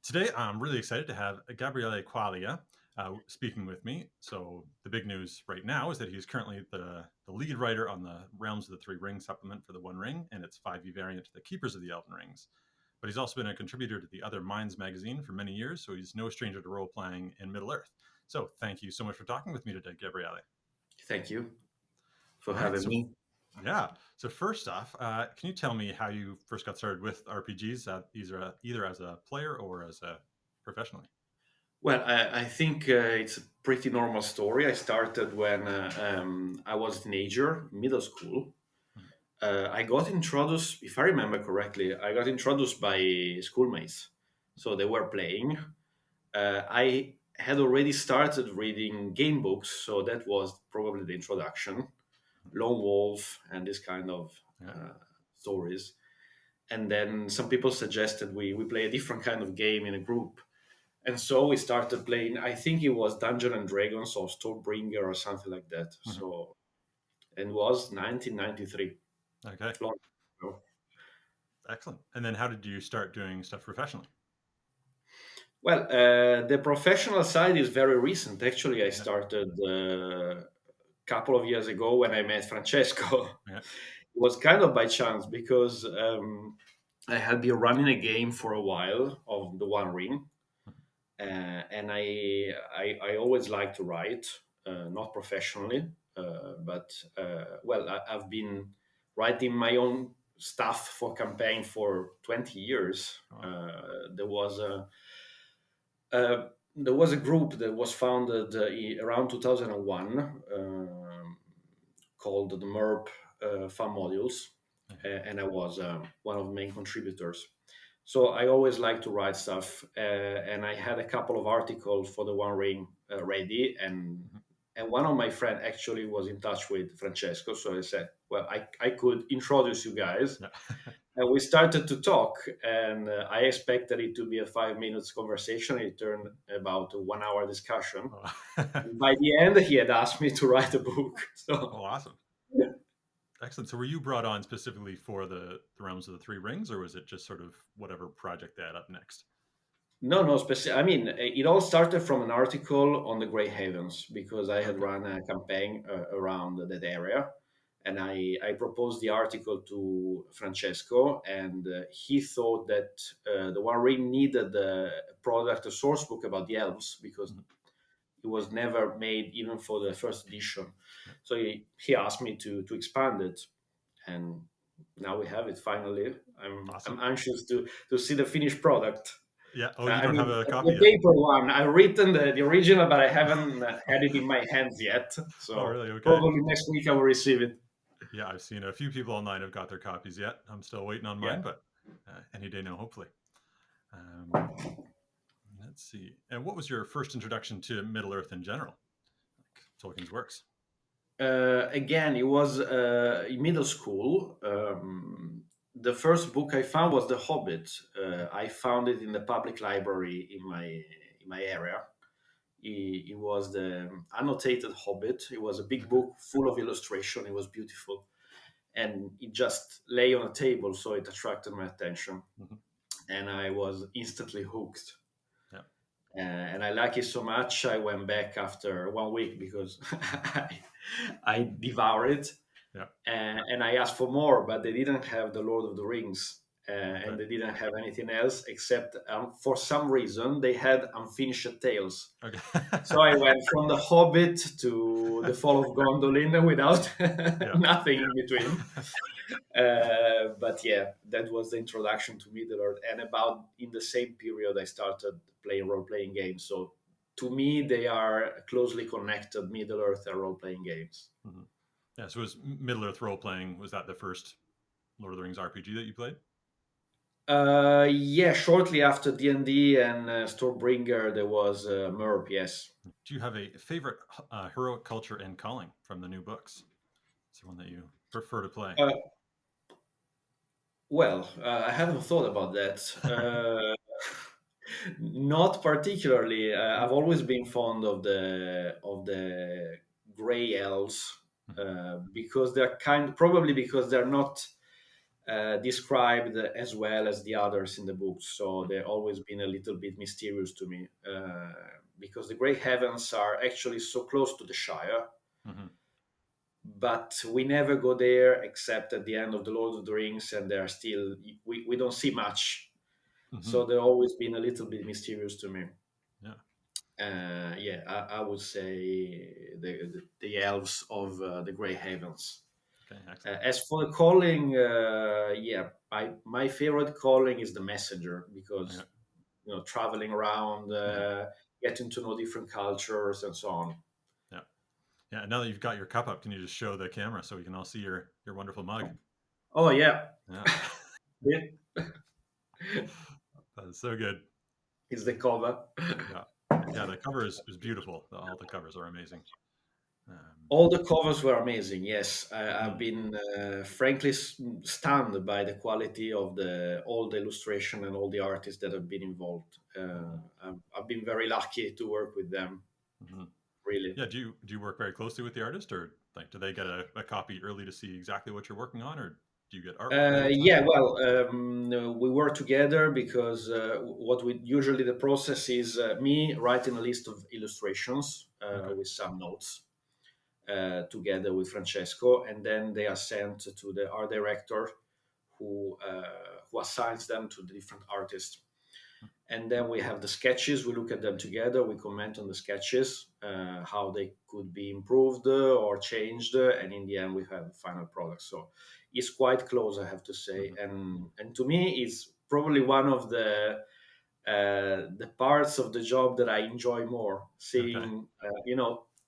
Today, I'm really excited to have Gabriele Quaglia speaking with me. So, the big news right now is that he's currently the lead writer on the Realms of the Three Rings supplement for the One Ring and its 5e variant, The Keepers of the Elven Rings. But he's also been a contributor to the Other Minds magazine for many years, so he's no stranger to role playing in Middle Earth. So, thank you so much for talking with me today, Gabriele. Thank you for All right. having me. Yeah. So, first off, can you tell me how you first got started with RPGs, either as a player or as a professionally? Well, I think it's a pretty normal story. I started when I was a teenager, middle school. I got introduced, if I remember correctly, I got introduced by schoolmates. So they were playing. I had already started reading game books, so that was probably the introduction. Lone Wolf and this kind of Yeah. uh, stories. And then some people suggested we play a different kind of game in a group. And so we started playing, I think it was Dungeon and Dragons or Stormbringer or something like that. Mhm. So, and it was 1993. Okay. Long ago. Excellent. And then how did you start doing stuff professionally? Well, the professional side is very recent. Actually, I Yeah. started a couple of years ago when I met Francesco. Yeah. It was kind of by chance because I had been running a game for a while of the One Ring, and I always like to write, not professionally, but well, I've been writing my own stuff for campaign for 20 years. Wow. There was a group that was founded around 2001 called the MERP Fun Modules, Yeah. and I was one of the main contributors. So I always like to write stuff, and I had a couple of articles for the One Ring ready, Mhm. and one of my friend actually was in touch with Francesco. So I said, well, I could introduce you guys, Yeah. and we started to talk, and I expected it to be a 5 minutes conversation. It turned about a 1 hour discussion. Oh. And by the end, he had asked me to write a book. So Oh, awesome. Excellent. So were you brought on specifically for the Realms of the Three Rings, or was it just sort of whatever project they had up next? no, no, I mean, it all started from an article on the Grey Havens because I had Okay. run a campaign around that area, and I proposed the article to Francesco, and he thought that the One Ring needed a product, a source book about the elves because Mhm. it was never made even for the first edition. Yeah. So he asked me to expand it, and now we have it finally. I'm Awesome. anxious to see the finished product. Yeah. Oh, you I don't have mean, a copy the yet? paper one, I've written the original, but I haven't had it in my hands yet. Oh, So really? Okay. probably next week I will receive it. Yeah, I've seen a few people online have got their copies yet. I'm still waiting on Yeah. mine, but any day now, hopefully. Um, let's see. And what was your first introduction to Middle Earth in general, like Tolkien's works? Again, it was in middle school. The first book I found was The Hobbit. I found it in the public library in my area. It was the annotated Hobbit. It was a big Okay. book full of illustration. It was beautiful, and it just lay on a table, so it attracted my attention, Hmm. and I was instantly hooked. Yeah. And I like it so much. I went back after 1 week because I devoured it, Yeah. and I asked for more, but they didn't have the Lord of the Rings, Okay. and they didn't have anything else except, for some reason, they had Unfinished Tales. Okay. So I went from the Hobbit to the Fall of Gondolin without Yeah. nothing in between. But yeah, that was the introduction to Middle Earth, and about in the same period I started playing role playing games. So to me, they are closely connected. Middle Earth and role playing games. Hmm. Yeah. So was Middle Earth role playing? Was that the first Lord of the Rings RPG that you played? Yeah, shortly after D&D and Stormbringer, there was MERP. Yes. Do you have a favorite heroic culture and calling from the new books? Is there one that you prefer to play? Uh, well, I haven't thought about that. Not particularly. I've always been fond of the gray elves Mhm. because they're probably because they're not. described as well as the others in the books. So they've always been a little bit mysterious to me, because the Grey Heavens are actually so close to the Shire, Mm-hmm. but we never go there except at the end of the Lord of the Rings, and they're still we don't see much. Mm-hmm. So they've always been a little bit mysterious to me. Yeah. Yeah, I would say the elves of the Grey Havens. Okay. Excellent. As for the calling, yeah, my favorite calling is the messenger, Okay. because traveling around, Mm-hmm. getting to know different cultures and so on. Yeah. Yeah. Now that you've got your cup up, can you just show the camera so we can all see your wonderful mug? Oh yeah, Yeah. it That is so good. is the cover. Yeah. Yeah. The cover is beautiful. All the covers are amazing. Um, All the covers were amazing. Yes, I've mhm. been frankly stunned by the quality of all the illustration and all the artists that have been involved. I've been very lucky to work with them. Mhm. Really. Yeah. Do you work very closely with the artist, or like do they get a copy early to see exactly what you're working on, or do you get artwork ahead of time? Yeah, well, we work together because what we usually the process is me writing a list of illustrations Okay. with some notes together with Francesco, and then they are sent to the art director who assigns them to the different artists. And then we have the sketches. We look at them together. We comment on the sketches, how they could be improved or changed, and in the end, we have the final product. So it's quite close, I have to say. Mhm. And to me, it's probably one of the parts of the job that I enjoy more. Okay. Seeing,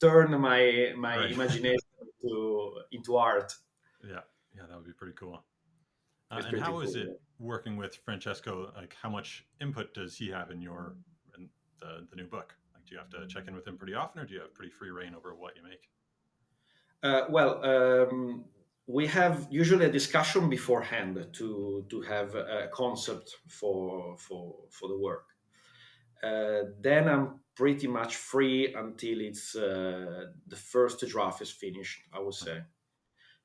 turn my Right. imagination into art. Yeah. Yeah. That would be pretty cool. It's And pretty how is cool. it Yeah. working with Francesco? Like, how much input does he have in the new book? Like, do you have to check in with him pretty often, or do you have pretty free reign over what you make? Well, we have usually a discussion beforehand to have a concept for the work. Then I'm pretty much free until it's the first draft is finished, I would Okay. say.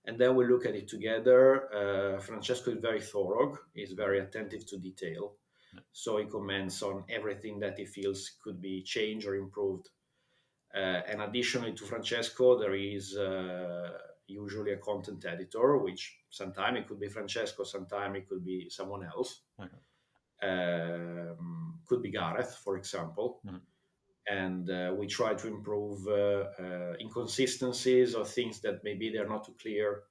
And then we look at it together. Francesco is very thorough. He's Mhm. very attentive to detail. Yeah. So he comments on everything that he feels could be changed or improved. And additionally to Francesco, there is usually a content editor, which sometimes it could be Francesco, sometimes it could be someone else. Okay. Could be Gareth, for example. Mhm. And we try to improve inconsistencies or things that maybe they're not too clear,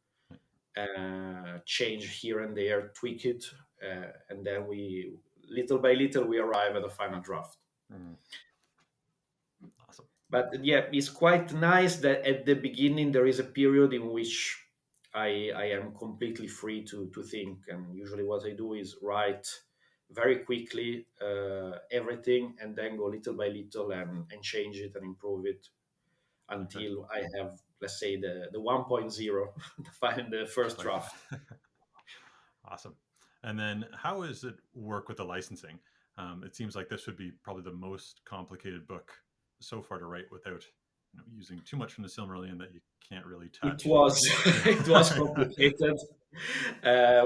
change here and there, tweak it, and then we, little by little, we arrive at the final draft. Mhm. Awesome. But yeah, it's quite nice that at the beginning there is a period in which I am completely free to think, and usually what I do is write very quickly everything, and then go little by little and change it and improve it Okay. until I have, let's say, the 1.0, the first Right. draft. Awesome. And then how does it work with the licensing? It seems like this would be probably the most complicated book so far to write without using too much from the Silmarillion that you can't really It touch. was it was Yeah. complicated.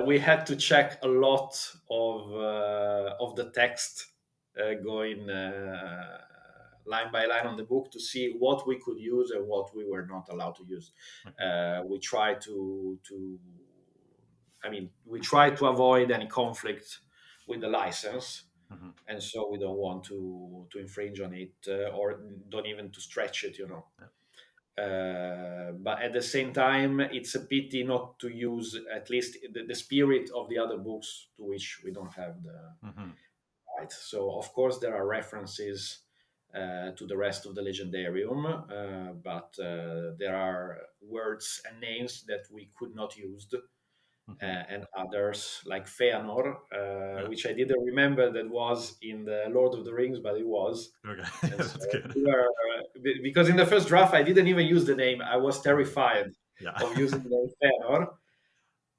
We had to check a lot of the text, going line by line on the book to see what we could use and what we were not allowed to use. Okay. We try to I mean, we try to avoid any conflict with the license, Hmm. and so we don't want to infringe on it, or don't even to stretch it. Yeah. But at the same time, it's a pity not to use at least the spirit of the other books to which we don't have the Hmm. right. So, of course, there are references to the rest of the Legendarium, but there are words and names that we could not use, Hmm. and others like Feanor, Yeah. which I didn't remember that was in the Lord of the Rings, but it was. Okay. Yeah, And so that's good. we were, because in the first draft I didn't even use the name. I was Mhm. terrified Yeah. of using the name Fëanor,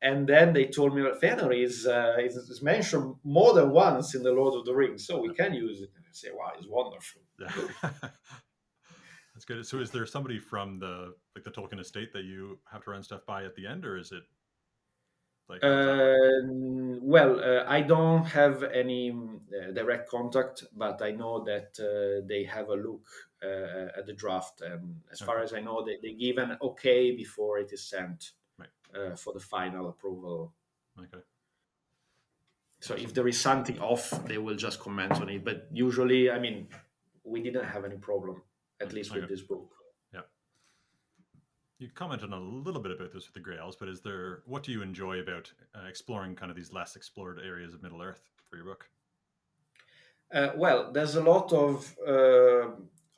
and then they told me that Fëanor is mentioned more than once in the Lord of the Rings, so we Yeah. can use it. And I say, wow, it's wonderful. Yeah. That's good. So is there somebody from the Tolkien estate that you have to run stuff by at the end, or is it? Like, how does that work? Well, I don't have any direct contact, but I know that they have a look at the draft, and as far Okay. as I know, they give an okay before it is sent Right. for the final approval. Okay. So if Awesome. there is something off, they will just comment on it. But usually, I mean, we didn't have any problem, at Right. least with Okay. this book. Yeah. You commented on a little bit about this with the Grails, but is there what do you enjoy about exploring kind of these less explored areas of Middle Earth for your book? Well, there's a lot of,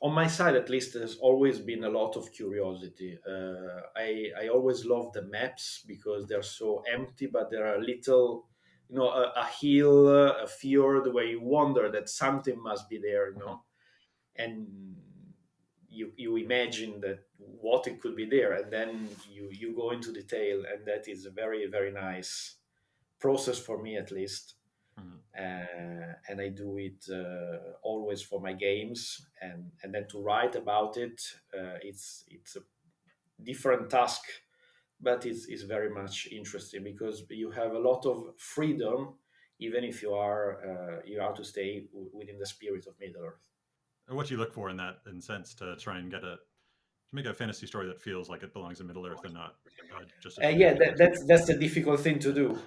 on my side at least, there's always been a lot of curiosity. I always love the maps because they're so empty, but there are little, a hill, a fjord where you wonder that something must be there, Mhm. and you imagine that what it could be there, and then you go into detail, and that is a very, very nice process for me at least. Mhm. And I do it always for my games, and then to write about it, it's a different task, but it's very much interesting because you have a lot of freedom, even if you are to stay within the spirit of Middle Earth. And what do you look for in that in sense to try and get a to make a fantasy story that feels like it belongs in Middle Earth and not just a Yeah, duplicate of something? that's the difficult thing to do,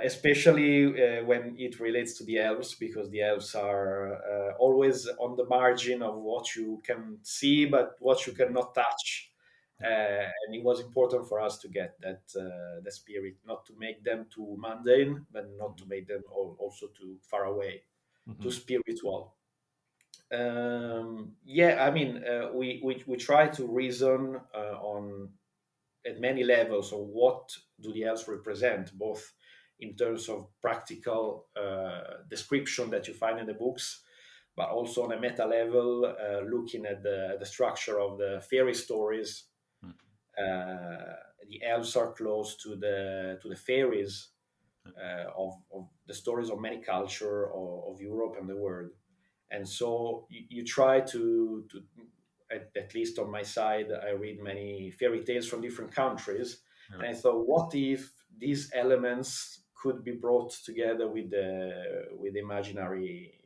especially when it relates to the elves, because the elves are always on the margin of what you can see, but what you cannot touch. Yeah. And it was important for us to get that the spirit, not to make them too mundane, but not to Mhm. make them also too far away, too Mhm. spiritual. Yeah, I mean, we try to reason on at many levels of what do the elves represent, both in terms of practical description that you find in the books, but also on a meta level, looking at the structure of the fairy stories. Mhm. The elves are close to the fairies Yeah. of the stories of many culture of Europe and the world. And so you try to at least on my side, I read many fairy tales from different countries, Okay. and I thought, what if these elements could be brought together with the imaginary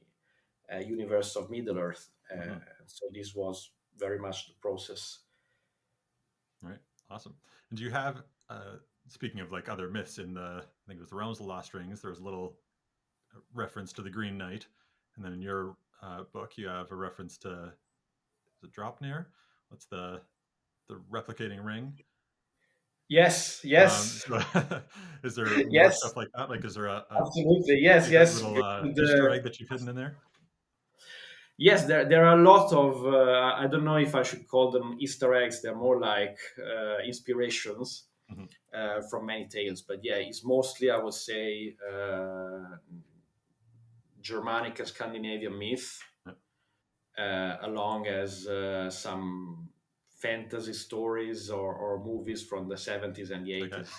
universe of Middle Earth? Mhm. So this was very much the process. Right. Awesome. And do you have speaking of like other myths in the I think it was the Realms of the Lost Rings, there was a little reference to the Green Knight, and then in your book you have a reference to the Dropnir. What's the replicating ring? Yes, yes, So is there more yes, stuff like that? Like, is there a absolutely, yes, secret yes. little Good, Easter egg that you've hidden in there? yes, there are a lot of, I don't know if I should call them Easter eggs. They're more like inspirations Mhm. from many tales. But yeah, it's mostly, I would say, Germanic and Scandinavian myth, Yeah. along as some fantasy stories or movies from the 70s and the Okay. 80s.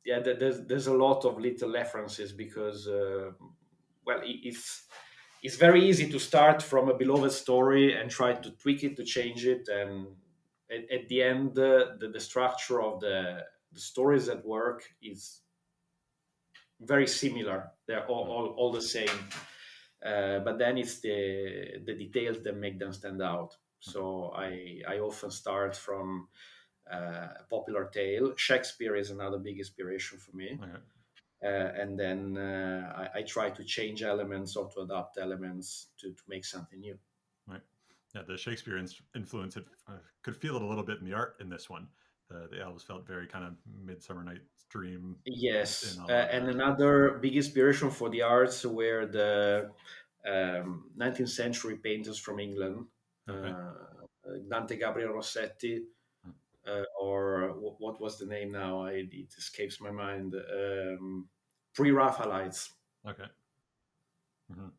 Yeah, there's a lot of little references because, well, it's very easy to start from a beloved story and try to tweak it to change it, and at the end, the structure of the stories at work is very similar. They're Mm. all the same, but then it's the details that make them stand out. Okay. So I often start from a popular tale. Shakespeare is another big inspiration for me. Okay. And then I try to change elements or to adapt elements to make something new. Right. Yeah, the Shakespeare influence it could feel it a little bit in the art in this one. The elves felt very kind of Midsummer Night's Dream in Yes, a lot of and that. another big inspiration for the arts were the 19th century painters from England, Okay. Dante Gabriel Rossetti, Mm. or what was the name now? It escapes my mind. Pre-Raphaelites. Okay. Hmm.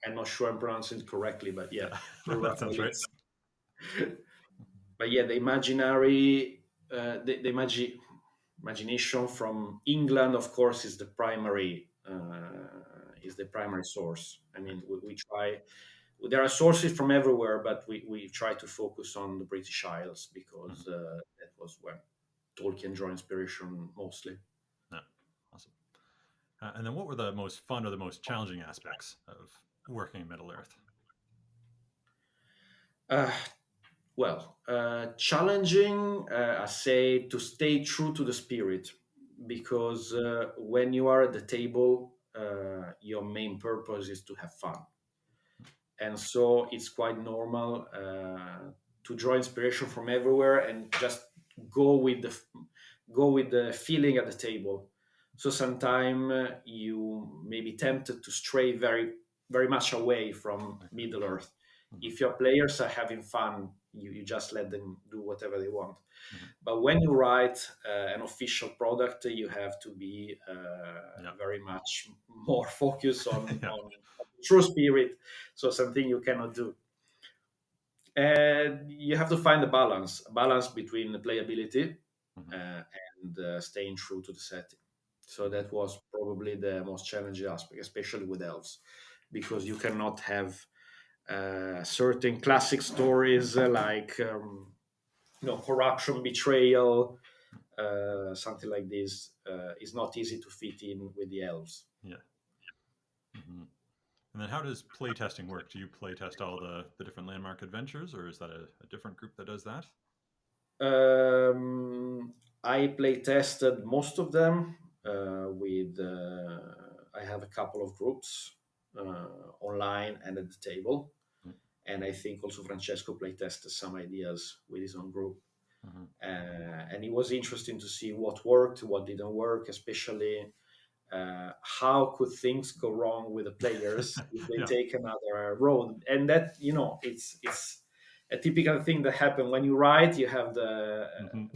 I'm not sure I'm pronouncing it correctly, but yeah, Yeah, that sounds right. pre-Raphaelites. But yeah, the imaginary, imagination from England, of course, is the primary source. I Right. mean, we try. There are sources from everywhere, but we try to focus on the British Isles because Mhm. that was where Tolkien draw inspiration mostly. Yeah, awesome. And then what were the most fun or the most challenging aspects of working in Middle Earth? Uh, challenging, I say, to stay true to the spirit, because when you are at the table, your main purpose is to have fun, and so it's quite normal to draw inspiration from everywhere and just go with the go with the feeling at the table. So sometimes you may be tempted to stray very much away from Okay. Middle Earth. Mm-hmm. If your players are having fun, you just let them do whatever they want. Mm-hmm. But when you write an official product, you have to be Yeah. very much more focused Yeah. on true spirit. So something you cannot do. And you have to find a balance between the playability Mm-hmm. and staying true to the setting. So Mm-hmm. that was probably the most challenging aspect, especially with elves, because you cannot have certain classic stories corruption, betrayal, something like this is not easy to fit in with the elves. Yeah. Mm-hmm. And then how does playtesting work? Do you playtest all the different landmark adventures, or is that a different group that does that? Um, I play tested most of them with. I have a couple of groups online and at the table, and I think also Francesco play tested some ideas with his own group. Mm-hmm. And it was interesting to see what worked, what didn't work, especially how could things go wrong with the players if they Yeah. take another road. And that, it's a typical thing that happens when you write. You have the Mm-hmm.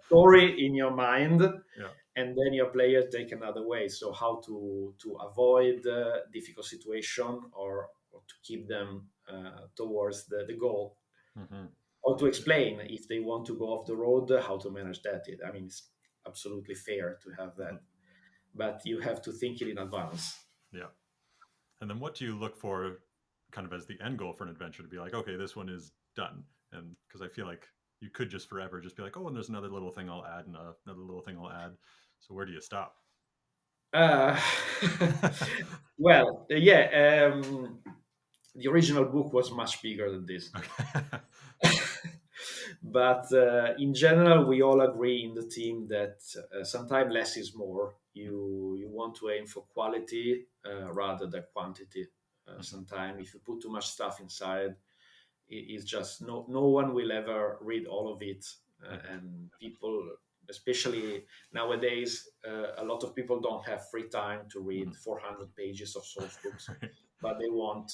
story in your mind, Yeah. and then your player take another way. So how to avoid difficult situation, or to keep them towards the goal, Mm-hmm. or to explain if they want to go off the road, how to manage that. I mean, it's absolutely fair to have Mm-hmm. that, but you have to think it in advance. Yeah. And then what do you look for kind of as the end goal for an adventure to be like, okay, this one is done? And because I feel like you could just forever just be like, oh, and there's another little thing I'll add and another little thing I'll add. So where do you stop? Uh, well, yeah, the original book was much bigger than this. Okay. But in general, we all agree in the team that sometimes less is more. You want to aim for quality rather than quantity. Mhm. Sometimes if you put too much stuff inside, it's just no one will ever read all of it, Mhm. and people, especially nowadays, a lot of people don't have free time to read Mhm. 400 pages of source books, Right. but they want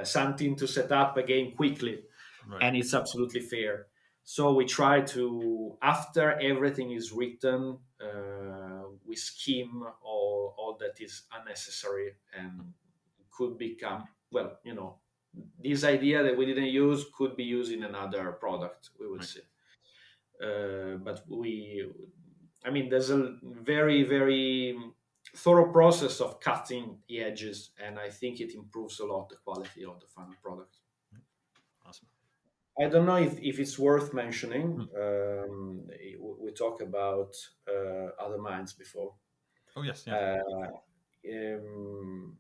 something to set up a game quickly, Right. and it's absolutely fair. So we try to, after everything is written, we skim all that is unnecessary and could become, well, this idea that we didn't use could be used in another product, we would Right. say. But I mean, there's a very thorough process of cutting the edges, and I think it improves a lot the quality of the final product. Awesome. I don't know if it's worth mentioning. Mm. We talked about other minds before. Oh, yes. Yeah. Uh, um,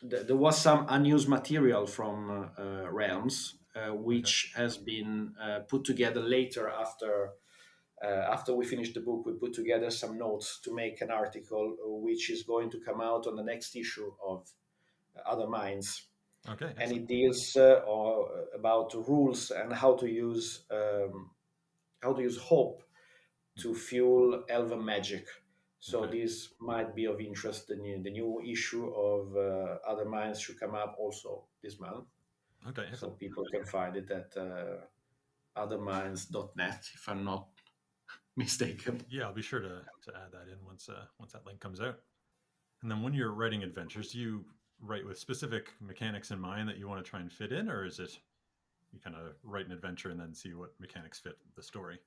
there was some unused material from Realms, Okay. which has been put together later after we finished the book. We put together some notes to make an article which is going to come out on the next issue of Other Minds, Okay. and Excellent. it deals about rules and how to use hope Mm. to fuel elven magic. So Okay. this might be of interest. The new issue of Other Minds should come up also this month, Okay. so Excellent. people can find it at otherminds.net, if I'm not mistaken. Yeah, I'll be sure to add that in once that link comes out. And then when you're writing adventures, do you write with specific mechanics in mind that you want to try and fit in, or is it you kind of write an adventure and then see what mechanics fit the story?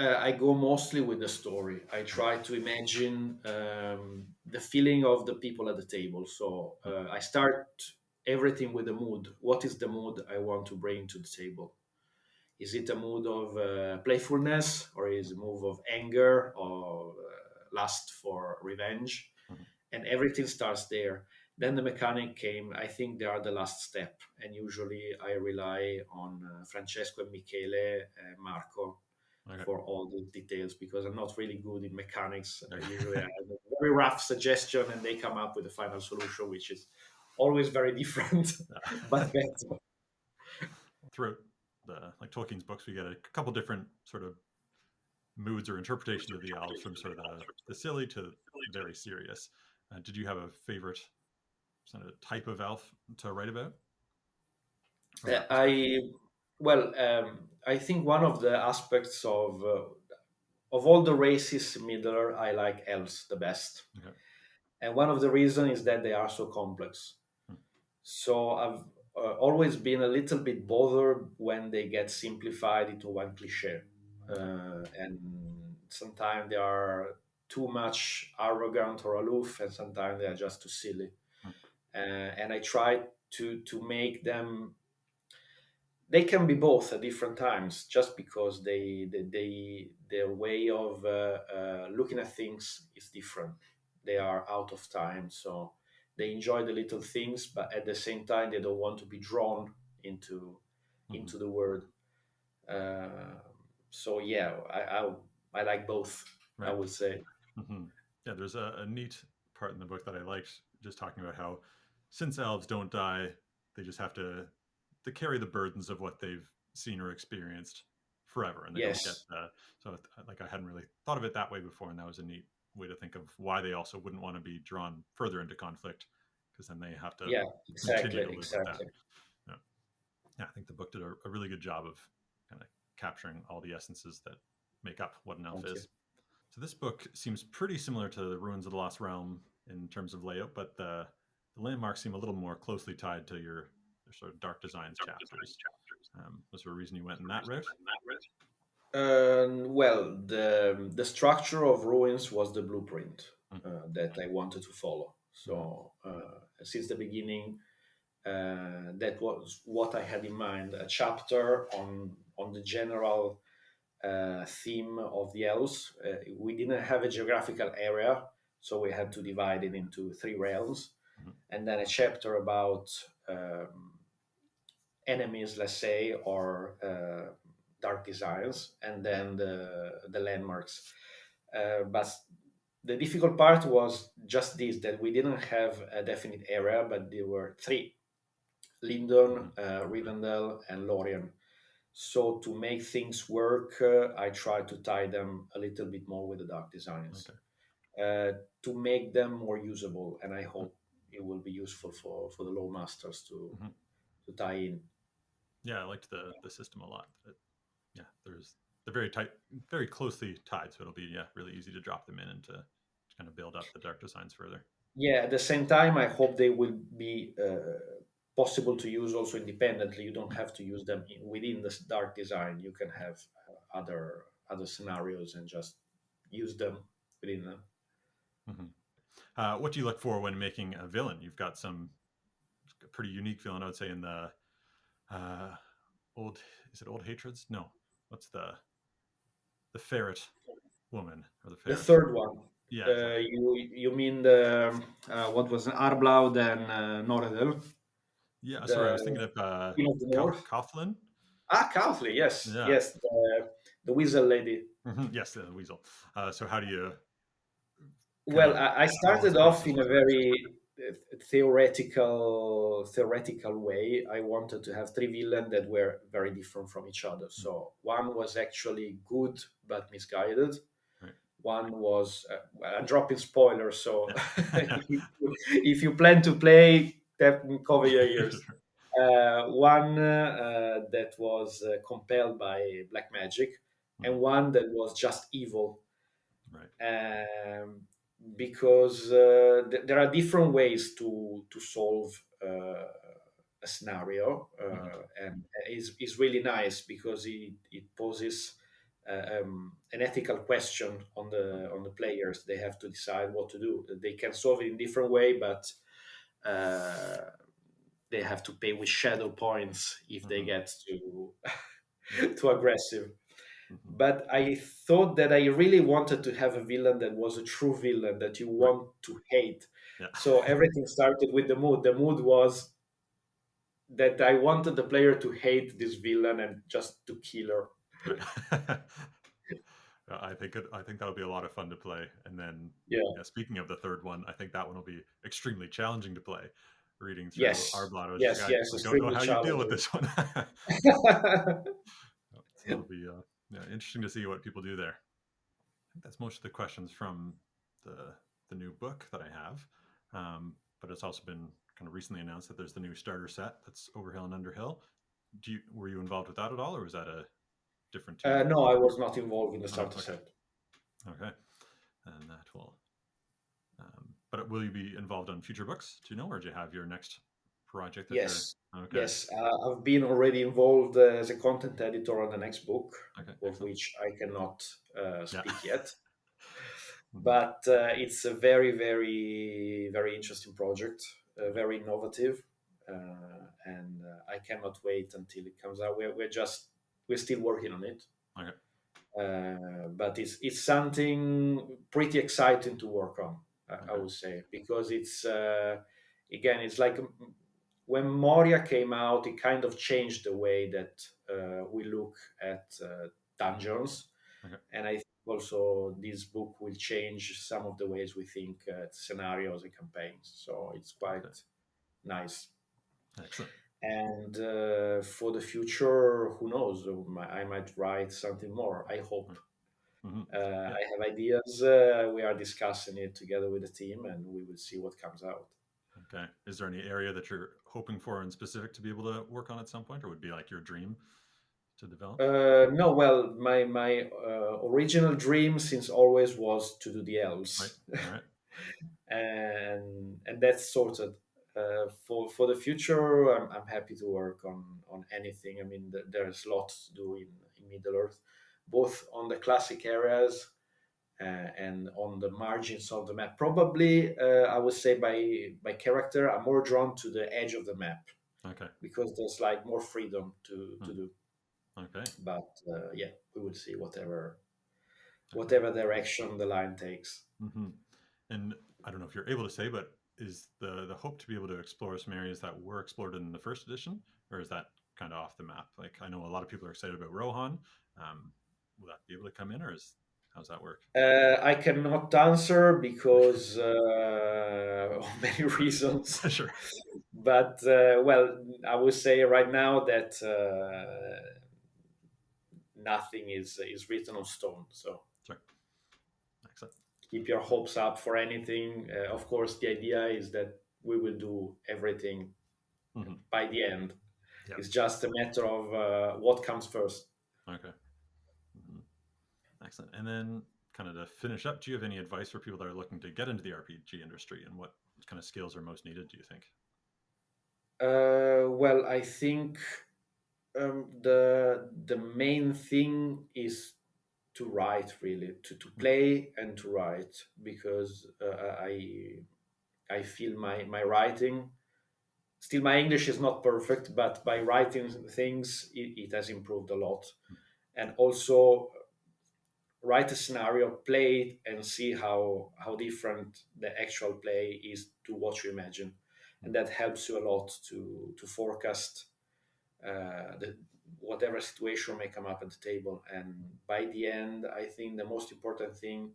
I go mostly with the story. I Mm. try to imagine the feeling of the people at the table. So Mm. I start everything with the mood. What is the mood I want to bring to the table? Is it a mood of playfulness, or is it a mood of anger or lust for revenge? Mhm. And everything starts there. Then the mechanic came. I think they are the last step, and usually I rely on Francesco and Michele and Marco Okay. for all the details, because I'm not really good in mechanics. Usually I Okay. have a very rough suggestion and they come up with a final solution, which is always very different, but better. Throughout the like Tolkien's books, we get a couple different sort of moods or interpretations of the elves, from sort of the silly to very serious. Did you have a favorite sort of type of elf to write about from that perspective? I well, I think one of the aspects of all the races in Middle Earth, I like elves the best, Okay. and one of the reasons is that they are so complex. Hmm. So I've always been a little bit bothered when they get simplified into one cliche, Okay. and sometimes they are too much arrogant or aloof, and sometimes they are just too silly. Hmm. And I try to make them. They can be both at different times, just because their way of looking at things is different. They are out of time, so they enjoy the little things, but at the same time they don't want to be drawn into Hmm. the word. uh, so yeah, I like both, I Right. would say. Hmm. Yeah, there's a neat part in the book that I liked, just talking about how since elves don't die, they just have to carry the burdens of what they've seen or experienced forever, and they don't get Yes. so like I hadn't really thought of it that way before, and that was a neat way to think of why they also wouldn't want to be drawn further into conflict, because then they have to Yeah, continue exactly, to live with that. exactly. Yeah, yeah, I think the book did a really good job of kind of capturing all the essences that make up what an elf Thank you. is. So this book seems pretty similar to the Ruins of the Lost Realm in terms of layout, but the landmarks seem a little more closely tied to your sort of dark designs chapters. Was there a reason you went in that route? Well, the structure of ruins was the blueprint Mm-hmm. that I wanted to follow. Mm-hmm. So since the beginning, that was what I had in mind: a chapter on the general theme of the elves. We didn't have a geographical area, so we had to divide it into three realms, Mm-hmm. and then a chapter about um, enemies, let's say, or dark designs, and then the landmarks. But the difficult part was just this, that we didn't have a definite area, but there were three: Lindon, Mm-hmm. Rivendell, and Lorien. So to make things work, I try to tie them a little bit more with the dark designs, Okay. uh, to make them more usable, and I hope it will be useful for the low masters Mm-hmm. to tie in. Yeah, I liked the system a lot. Yeah, there's they're very tight, very closely tied, so it'll be yeah really easy to drop them in and to kind of build up the dark designs further. Yeah, at the same time, I hope they will be possible to use also independently. You don't have to use them within the dark design. You can have other scenarios and just use them within them. Mm-hmm. What do you look for when making a villain? You've got some pretty unique villain, I would say, in the uh, old. Is it Old Hatreds? No. What's the ferret woman or the The ferret? third one, Yeah, exactly. you mean the what was it, Arblaud and Noradel, Yeah, sorry, I the was thinking of Queen of the North? Coughlin. Cowley, yes, Yeah. yes, the Weasel Lady. Mhm, yes, the weasel. So how do you kind Well, of I follow this started off process in a with her? very theoretical way. I wanted to have three villains that were very different from each other. Mm, So one was actually good but misguided. right. One was well, I'm dropping spoilers, so Yeah. if you plan to play, definitely cover your ears. One that was compelled by black magic, and Mhm, one that was just evil, right. um, because there are different ways to solve a scenario, Mhm, and is really nice because it poses an ethical question on the players. They have to decide what to do. They can solve it in different way, but uh, they have to pay with shadow points if they mhm, get to Yeah. too aggressive. Hmm. But I thought that I really wanted to have a villain that was a true villain that you Right. want to hate. Yeah. So everything started with the mood. The mood was that I wanted the player to hate this villain and just to kill her. Right. I think that'll be a lot of fun to play. And then, Yeah. yeah, speaking of the third one, I think that one will be extremely challenging to play. Reading through Yes. Arblat, I was just Yes. like, Yes. I don't know Extremely how you deal with challenging. this one. So it'll be yeah, interesting to see what people do there. I think that's most of the questions from the the new book that I have. But it's also been kind of recently announced that there's the new starter set that's Overhill and Underhill. Were you involved with that at all, or was that a different team? No, I was not involved in the Oh no, starter okay, set. okay, and that will. But will you be involved on future books? Do you know, or do you have your next project that you're? Yes, Okay, yes. I've been already involved as a content editor on the next book, okay, of excellent. which I cannot Yeah. speak yet. Mhm. But it's a very, very, very interesting project, Okay, very innovative, and I cannot wait until it comes out. We're still working on it, okay, but it's something pretty exciting to work on. I okay. would say because it's again it's like when Moria came out, it kind of changed the way that we look at dungeons, Okay. and I think also this book will change some of the ways we think scenarios and campaigns. So it's quite Okay. nice. Excellent. And for the future, who knows? I might write something more. I hope. Mm-hmm. Yeah. I have ideas. We are discussing it together with the team, and we will see what comes out. Okay. Is there any area that you're hoping for in specific to be able to work on at some point, or would be like your dream to develop? No, well, my original dream since always was to do the Right. elves, All right. and that's sorted. For the future, I'm happy to work on anything. I mean, there's lots to do in Middle Earth, both on the classic areas and on the margins of the map. Probably, I would say by character, I'm more drawn to the edge of the map Okay. because there's like more freedom to Hmm. do. Okay. But yeah, we will see Okay. whatever direction the line takes. Hmm. And I don't know if you're able to say, but is the hope to be able to explore some areas that were explored in the first edition, or is that kind of off the map? Like I know a lot of people are excited about Rohan. Will that be able to come in, or is how's that work? I cannot answer because of many reasons. Sure. But well, I would say right now that nothing is written on stone. So Sure. Excellent. keep your hopes up for anything. Of course, the idea is that we will do everything Hmm. by the end. Yeah. It's just a matter of what comes first. Okay. Hmm. Excellent. And then, kind of to finish up, do you have any advice for people that are looking to get into the RPG industry, and what kind of skills are most needed? Do you think? Well, I think the main thing is to write, really, to play and to write, because I feel my writing, still my English is not perfect, but by writing things it has improved a lot. And also write a scenario, play it, and see how different the actual play is to what you imagine, and that helps you a lot to forecast the whatever situation may come up at the table. And by the end, I think the most important thing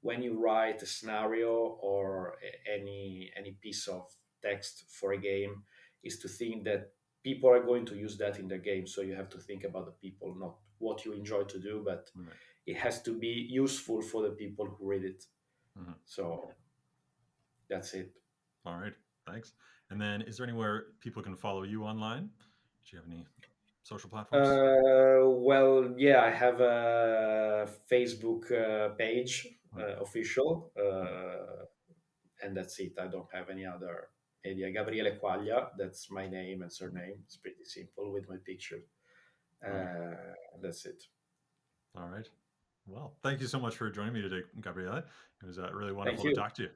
when you write a scenario or any piece of text for a game is to think that people are going to use that in their game. So you have to think about the people, not what you enjoy to do, but Right. it has to be useful for the people who read it. Hmm. So that's it. All right. Thanks. And then, is there anywhere people can follow you online? Do you have any social platforms? Well, yeah, I have a Facebook page, Right. official, Mhm. and that's it. I don't have any other idea. Gabriele Quaglia, that's my name and Mhm. surname. It's pretty simple with my picture. Okay. That's it. All right. Well, thank you so much for joining me today, Gabriele. It was really Thank wonderful to you. talk to you.